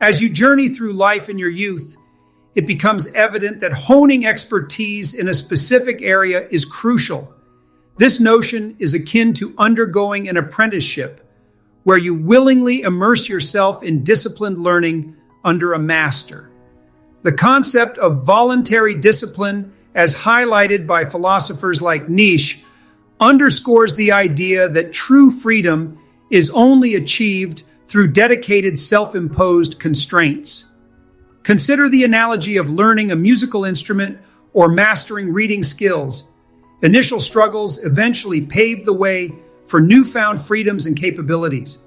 As you journey through life in your youth, it becomes evident that honing expertise in a specific area is crucial. This notion is akin to undergoing an apprenticeship, where you willingly immerse yourself in disciplined learning under a master. The concept of voluntary discipline, as highlighted by philosophers like Nietzsche, underscores the idea that true freedom is only achieved through dedicated self-imposed constraints. Consider the analogy of learning a musical instrument or mastering reading skills. Initial struggles eventually pave the way for newfound freedoms and capabilities.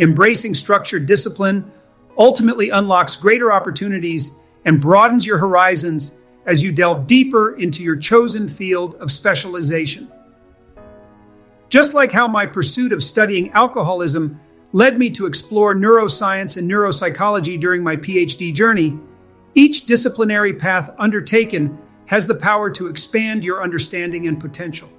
Embracing structured discipline ultimately unlocks greater opportunities and broadens your horizons as you delve deeper into your chosen field of specialization. Just like how my pursuit of studying alcoholism led me to explore neuroscience and neuropsychology during my PhD journey, each disciplinary path undertaken has the power to expand your understanding and potential.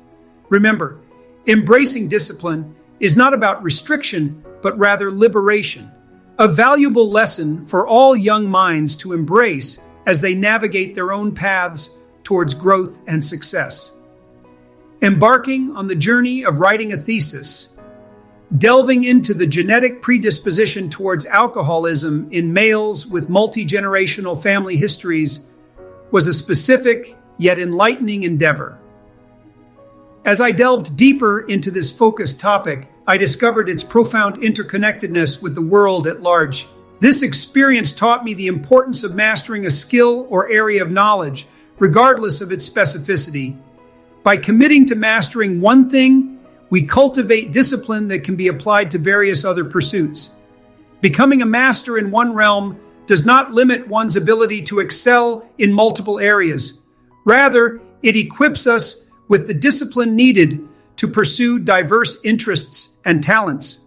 Remember, embracing discipline is not about restriction, but rather liberation, a valuable lesson for all young minds to embrace as they navigate their own paths towards growth and success. Embarking on the journey of writing a thesis, delving into the genetic predisposition towards alcoholism in males with multi-generational family histories was a specific yet enlightening endeavor. As I delved deeper into this focused topic, I discovered its profound interconnectedness with the world at large. This experience taught me the importance of mastering a skill or area of knowledge, regardless of its specificity. By committing to mastering one thing, we cultivate discipline that can be applied to various other pursuits. Becoming a master in one realm does not limit one's ability to excel in multiple areas. Rather, it equips us with the discipline needed to pursue diverse interests and talents.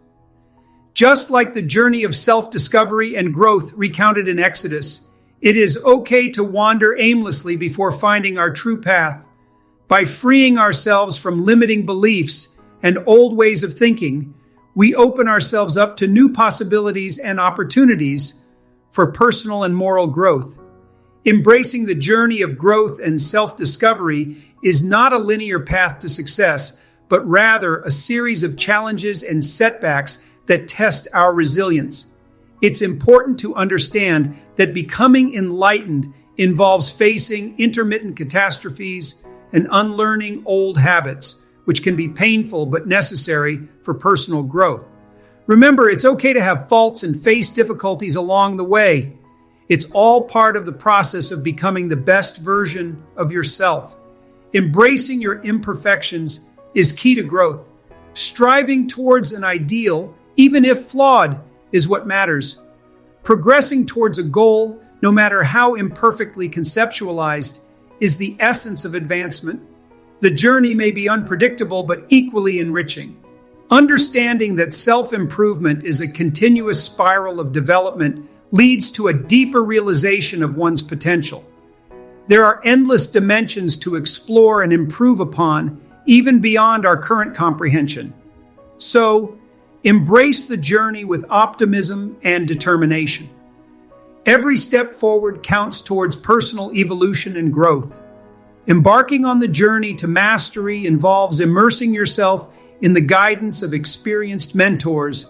Just like the journey of self-discovery and growth recounted in Exodus, it is okay to wander aimlessly before finding our true path. By freeing ourselves from limiting beliefs and old ways of thinking, we open ourselves up to new possibilities and opportunities for personal and moral growth. Embracing the journey of growth and self-discovery is not a linear path to success, but rather a series of challenges and setbacks that test our resilience. It's important to understand that becoming enlightened involves facing intermittent catastrophes and unlearning old habits, which can be painful but necessary for personal growth. Remember, it's okay to have faults and face difficulties along the way. It's all part of the process of becoming the best version of yourself. Embracing your imperfections is key to growth. Striving towards an ideal, even if flawed, is what matters. Progressing towards a goal, no matter how imperfectly conceptualized, is the essence of advancement. The journey may be unpredictable, but equally enriching. Understanding that self-improvement is a continuous spiral of development leads to a deeper realization of one's potential. There are endless dimensions to explore and improve upon, even beyond our current comprehension. So, embrace the journey with optimism and determination. Every step forward counts towards personal evolution and growth. Embarking on the journey to mastery involves immersing yourself in the guidance of experienced mentors,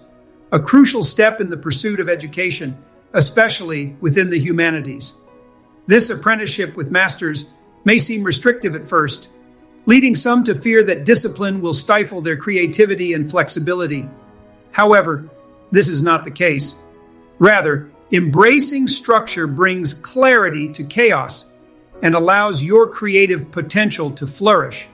a crucial step in the pursuit of education, especially within the humanities. This apprenticeship with masters may seem restrictive at first, leading some to fear that discipline will stifle their creativity and flexibility. However, this is not the case. Rather, embracing structure brings clarity to chaos and allows your creative potential to flourish.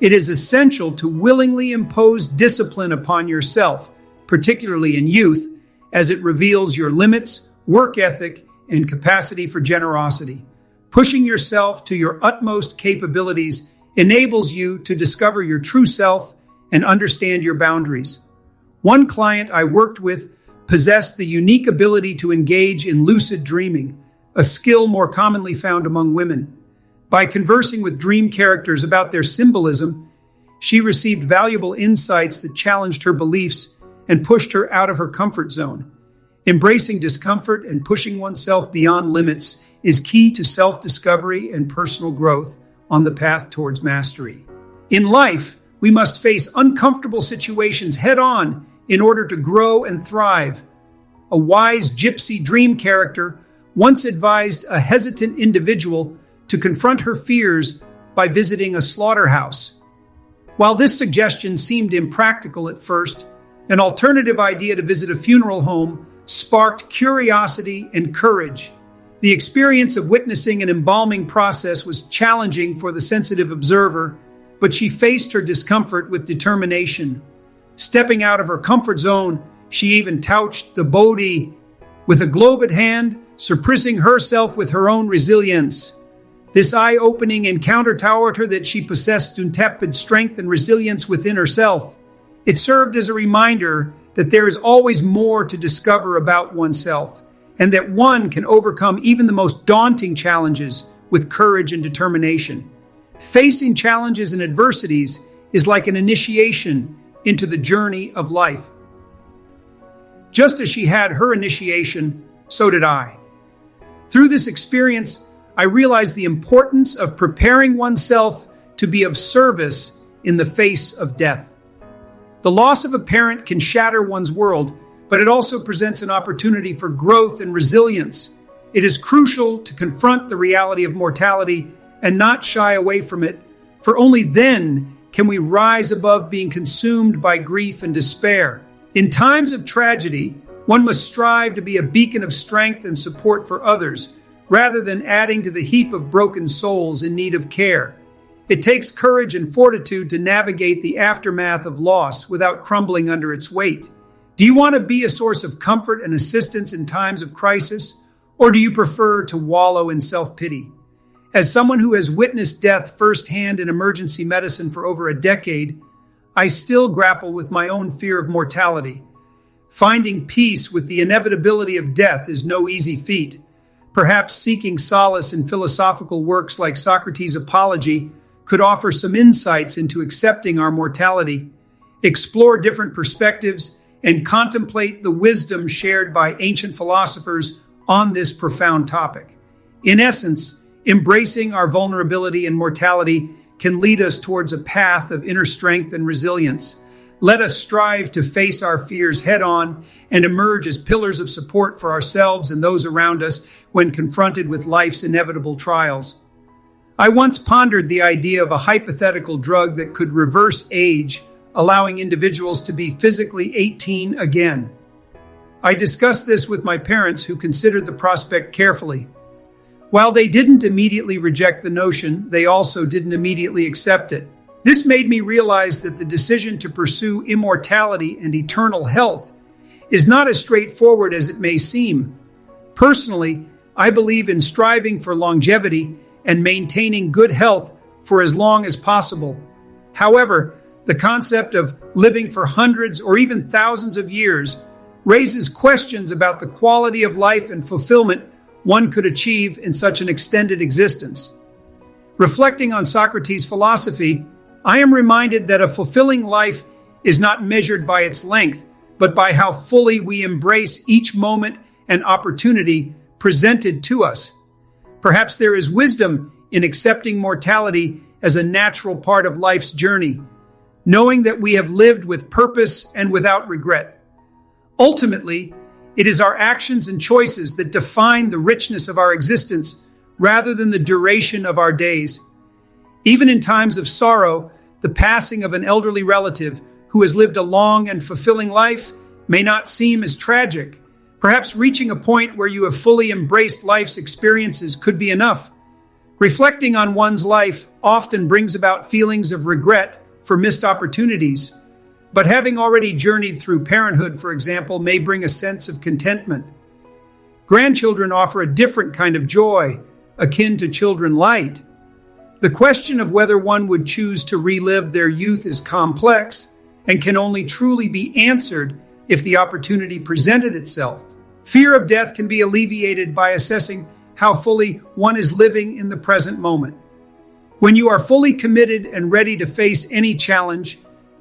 It is essential to willingly impose discipline upon yourself, particularly in youth, as it reveals your limits, work ethic, and capacity for generosity. Pushing yourself to your utmost capabilities enables you to discover your true self and understand your boundaries. One client I worked with possessed the unique ability to engage in lucid dreaming, a skill more commonly found among women. By conversing with dream characters about their symbolism, she received valuable insights that challenged her beliefs and pushed her out of her comfort zone. Embracing discomfort and pushing oneself beyond limits is key to self-discovery and personal growth on the path towards mastery. In life, we must face uncomfortable situations head-on in order to grow and thrive. A wise gypsy dream character once advised a hesitant individual to confront her fears by visiting a slaughterhouse. While this suggestion seemed impractical at first, an alternative idea to visit a funeral home sparked curiosity and courage. The experience of witnessing an embalming process was challenging for the sensitive observer, but she faced her discomfort with determination. Stepping out of her comfort zone, she even touched the Bodhi with a glove at hand, surprising herself with her own resilience. This eye-opening encounter taught her that she possessed untapped strength and resilience within herself. It served as a reminder that there is always more to discover about oneself, and that one can overcome even the most daunting challenges with courage and determination. Facing challenges and adversities is like an initiation into the journey of life. Just as she had her initiation, so did I. Through this experience, I realized the importance of preparing oneself to be of service in the face of death. The loss of a parent can shatter one's world, but it also presents an opportunity for growth and resilience. It is crucial to confront the reality of mortality and not shy away from it, for only then can we rise above being consumed by grief and despair. In times of tragedy, one must strive to be a beacon of strength and support for others, rather than adding to the heap of broken souls in need of care. It takes courage and fortitude to navigate the aftermath of loss without crumbling under its weight. Do you want to be a source of comfort and assistance in times of crisis, or do you prefer to wallow in self-pity? As someone who has witnessed death firsthand in emergency medicine for over a decade, I still grapple with my own fear of mortality. Finding peace with the inevitability of death is no easy feat. Perhaps seeking solace in philosophical works like Socrates' Apology could offer some insights into accepting our mortality, explore different perspectives, and contemplate the wisdom shared by ancient philosophers on this profound topic. In essence, embracing our vulnerability and mortality can lead us towards a path of inner strength and resilience. Let us strive to face our fears head-on and emerge as pillars of support for ourselves and those around us when confronted with life's inevitable trials. I once pondered the idea of a hypothetical drug that could reverse age, allowing individuals to be physically 18 again. I discussed this with my parents, who considered the prospect carefully. While they didn't immediately reject the notion, they also didn't immediately accept it. This made me realize that the decision to pursue immortality and eternal health is not as straightforward as it may seem. Personally, I believe in striving for longevity and maintaining good health for as long as possible. However, the concept of living for hundreds or even thousands of years raises questions about the quality of life and fulfillment one could achieve in such an extended existence. Reflecting on Socrates' philosophy, I am reminded that a fulfilling life is not measured by its length, but by how fully we embrace each moment and opportunity presented to us. Perhaps there is wisdom in accepting mortality as a natural part of life's journey, knowing that we have lived with purpose and without regret. Ultimately, it is our actions and choices that define the richness of our existence rather than the duration of our days. Even in times of sorrow, the passing of an elderly relative who has lived a long and fulfilling life may not seem as tragic. Perhaps reaching a point where you have fully embraced life's experiences could be enough. Reflecting on one's life often brings about feelings of regret for missed opportunities, but having already journeyed through parenthood, for example, may bring a sense of contentment. Grandchildren offer a different kind of joy, akin to children light. The question of whether one would choose to relive their youth is complex and can only truly be answered if the opportunity presented itself. Fear of death can be alleviated by assessing how fully one is living in the present moment. When you are fully committed and ready to face any challenge,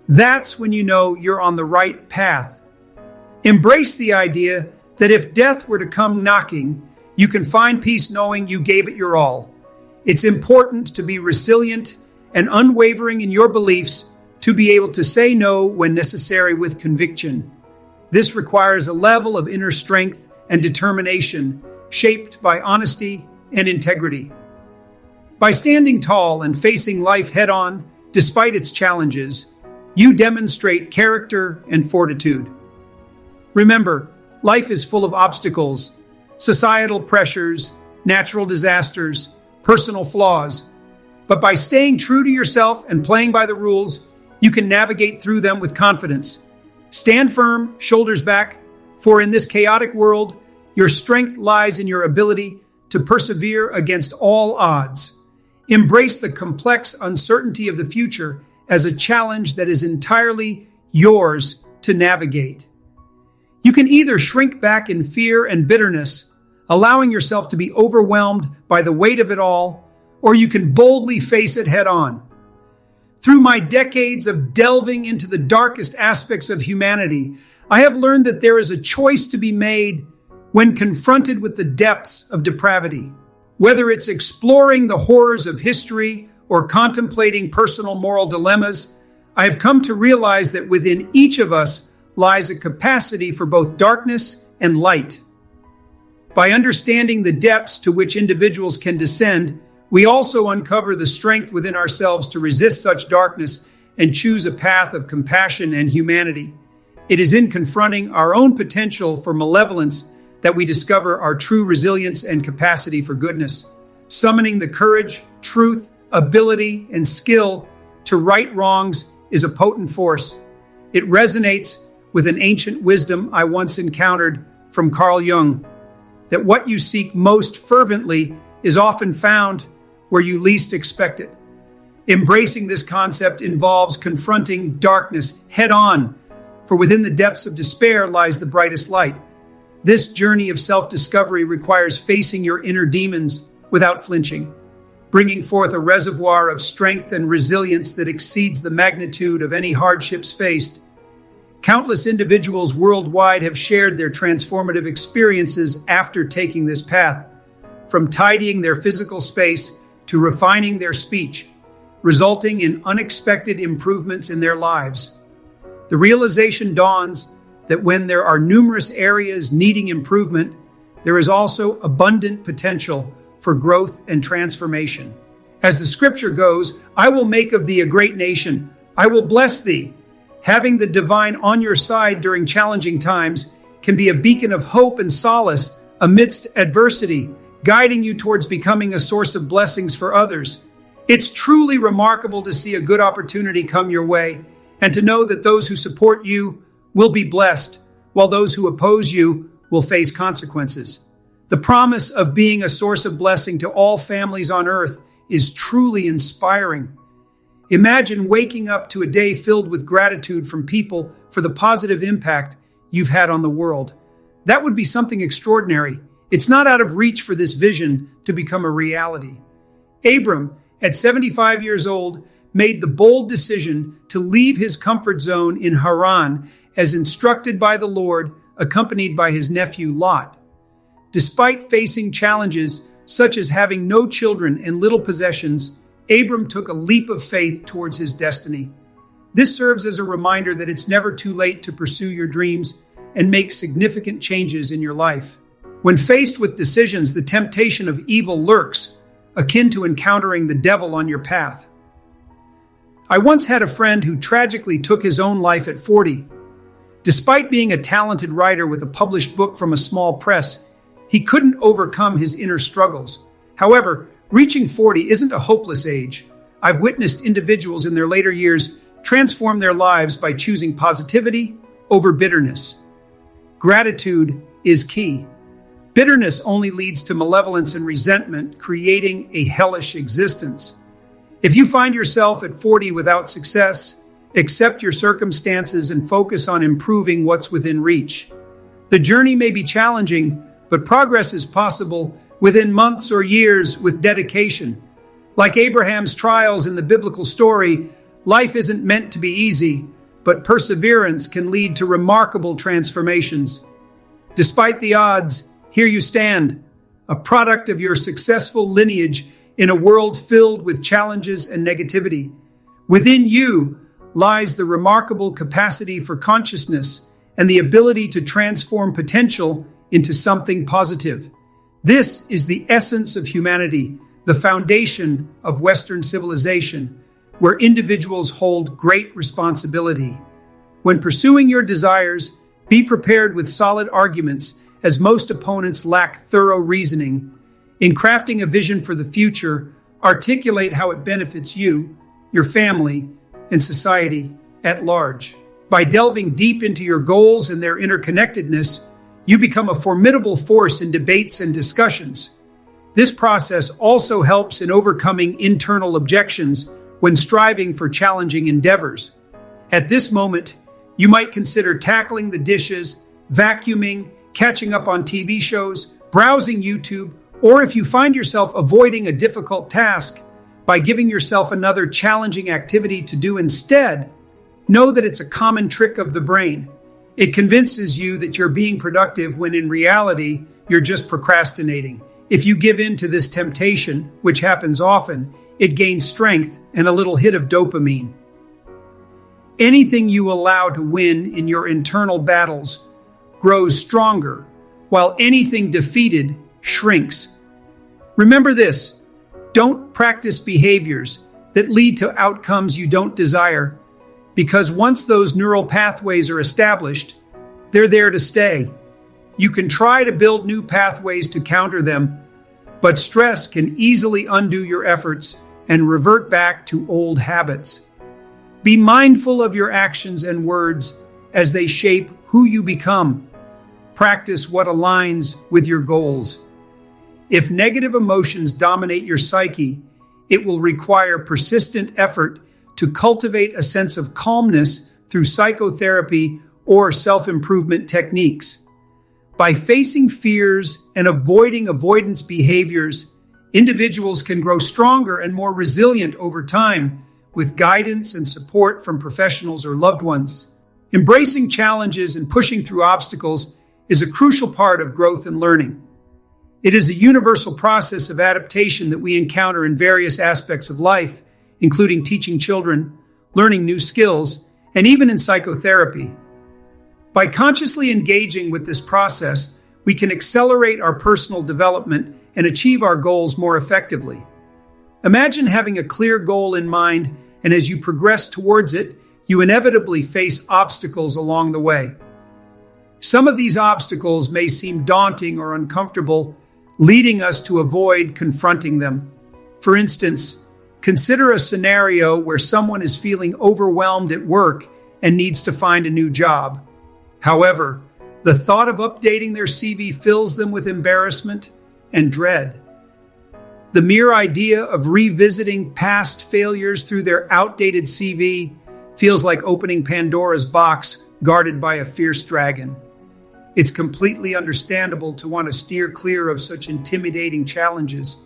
that's when you know you're on the right path. Embrace the idea that if death were to come knocking, you can find peace knowing you gave it your all. It's important to be resilient and unwavering in your beliefs to be able to say no when necessary with conviction. This requires a level of inner strength and determination shaped by honesty and integrity. By standing tall and facing life head-on, despite its challenges, you demonstrate character and fortitude. Remember, life is full of obstacles, societal pressures, natural disasters, personal flaws. But by staying true to yourself and playing by the rules, you can navigate through them with confidence. Stand firm, shoulders back, for in this chaotic world, your strength lies in your ability to persevere against all odds. Embrace the complex uncertainty of the future as a challenge that is entirely yours to navigate. You can either shrink back in fear and bitterness, allowing yourself to be overwhelmed by the weight of it all, or you can boldly face it head on. Through my decades of delving into the darkest aspects of humanity, I have learned that there is a choice to be made when confronted with the depths of depravity. Whether it's exploring the horrors of history or contemplating personal moral dilemmas, I have come to realize that within each of us lies a capacity for both darkness and light. By understanding the depths to which individuals can descend, we also uncover the strength within ourselves to resist such darkness and choose a path of compassion and humanity. It is in confronting our own potential for malevolence that we discover our true resilience and capacity for goodness. Summoning the courage, truth, ability, and skill to right wrongs is a potent force. It resonates with an ancient wisdom I once encountered from Carl Jung, that what you seek most fervently is often found where you least expect it. Embracing this concept involves confronting darkness head on, for within the depths of despair lies the brightest light. This journey of self-discovery requires facing your inner demons without flinching, bringing forth a reservoir of strength and resilience that exceeds the magnitude of any hardships faced. Countless individuals worldwide have shared their transformative experiences after taking this path, from tidying their physical space to refining their speech, resulting in unexpected improvements in their lives. The realization dawns that when there are numerous areas needing improvement, there is also abundant potential for growth and transformation. As the scripture goes, "I will make of thee a great nation. I will bless thee." Having the divine on your side during challenging times can be a beacon of hope and solace amidst adversity, guiding you towards becoming a source of blessings for others. It's truly remarkable to see a good opportunity come your way and to know that those who support you will be blessed, while those who oppose you will face consequences. The promise of being a source of blessing to all families on earth is truly inspiring. Imagine waking up to a day filled with gratitude from people for the positive impact you've had on the world. That would be something extraordinary. It's not out of reach for this vision to become a reality. Abram, at 75 years old, made the bold decision to leave his comfort zone in Haran as instructed by the Lord, accompanied by his nephew Lot. Despite facing challenges such as having no children and little possessions, Abram took a leap of faith towards his destiny. This serves as a reminder that it's never too late to pursue your dreams and make significant changes in your life. When faced with decisions, the temptation of evil lurks, akin to encountering the devil on your path. I once had a friend who tragically took his own life at 40. Despite being a talented writer with a published book from a small press, he couldn't overcome his inner struggles. However, reaching 40 isn't a hopeless age. I've witnessed individuals in their later years transform their lives by choosing positivity over bitterness. Gratitude is key. Bitterness only leads to malevolence and resentment, creating a hellish existence. If you find yourself at 40 without success, accept your circumstances and focus on improving what's within reach. The journey may be challenging, but progress is possible within months or years with dedication. Like Abraham's trials in the biblical story, life isn't meant to be easy, but perseverance can lead to remarkable transformations. Despite the odds, here you stand, a product of your successful lineage in a world filled with challenges and negativity. Within you lies the remarkable capacity for consciousness and the ability to transform potential into something positive. This is the essence of humanity, the foundation of Western civilization, where individuals hold great responsibility. When pursuing your desires, be prepared with solid arguments, as most opponents lack thorough reasoning. In crafting a vision for the future, articulate how it benefits you, your family, and society at large. By delving deep into your goals and their interconnectedness, you become a formidable force in debates and discussions. This process also helps in overcoming internal objections when striving for challenging endeavors. At this moment, you might consider tackling the dishes, vacuuming, catching up on TV shows, browsing YouTube, or if you find yourself avoiding a difficult task, by giving yourself another challenging activity to do instead. Know that it's a common trick of the brain. It convinces you that you're being productive when in reality, you're just procrastinating. If you give in to this temptation, which happens often, it gains strength and a little hit of dopamine. Anything you allow to win in your internal battles grows stronger, while anything defeated shrinks. Remember this: don't practice behaviors that lead to outcomes you don't desire, because once those neural pathways are established, they're there to stay. You can try to build new pathways to counter them, but stress can easily undo your efforts and revert back to old habits. Be mindful of your actions and words as they shape who you become. Practice what aligns with your goals. If negative emotions dominate your psyche, it will require persistent effort to cultivate a sense of calmness through psychotherapy or self-improvement techniques. By facing fears and avoiding avoidance behaviors, individuals can grow stronger and more resilient over time with guidance and support from professionals or loved ones. Embracing challenges and pushing through obstacles is a crucial part of growth and learning. It is a universal process of adaptation that we encounter in various aspects of life, including teaching children, learning new skills, and even in psychotherapy. By consciously engaging with this process, we can accelerate our personal development and achieve our goals more effectively. Imagine having a clear goal in mind, and as you progress towards it, you inevitably face obstacles along the way. Some of these obstacles may seem daunting or uncomfortable, leading us to avoid confronting them. For instance, consider a scenario where someone is feeling overwhelmed at work and needs to find a new job. However, the thought of updating their CV fills them with embarrassment and dread. The mere idea of revisiting past failures through their outdated CV feels like opening Pandora's box guarded by a fierce dragon. It's completely understandable to want to steer clear of such intimidating challenges.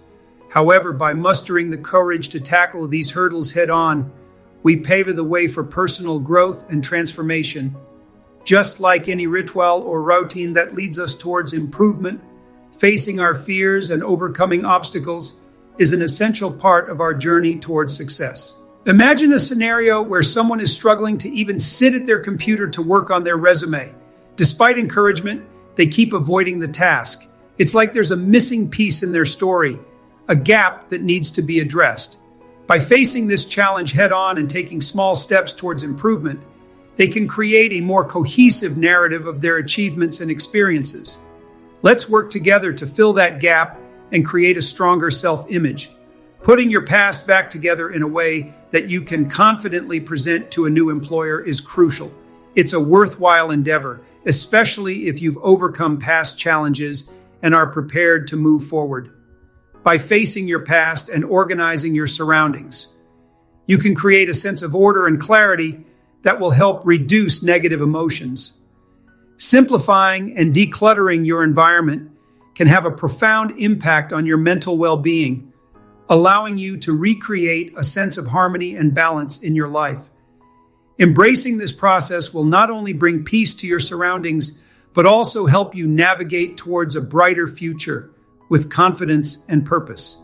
However, by mustering the courage to tackle these hurdles head on, we pave the way for personal growth and transformation. Just like any ritual or routine that leads us towards improvement, facing our fears and overcoming obstacles is an essential part of our journey towards success. Imagine a scenario where someone is struggling to even sit at their computer to work on their resume. Despite encouragement, they keep avoiding the task. It's like there's a missing piece in their story, a gap that needs to be addressed. By facing this challenge head on and taking small steps towards improvement, they can create a more cohesive narrative of their achievements and experiences. Let's work together to fill that gap and create a stronger self-image. Putting your past back together in a way that you can confidently present to a new employer is crucial. It's a worthwhile endeavor, especially if you've overcome past challenges and are prepared to move forward. By facing your past and organizing your surroundings, you can create a sense of order and clarity that will help reduce negative emotions. Simplifying and decluttering your environment can have a profound impact on your mental well-being, allowing you to recreate a sense of harmony and balance in your life. Embracing this process will not only bring peace to your surroundings, but also help you navigate towards a brighter future with confidence and purpose.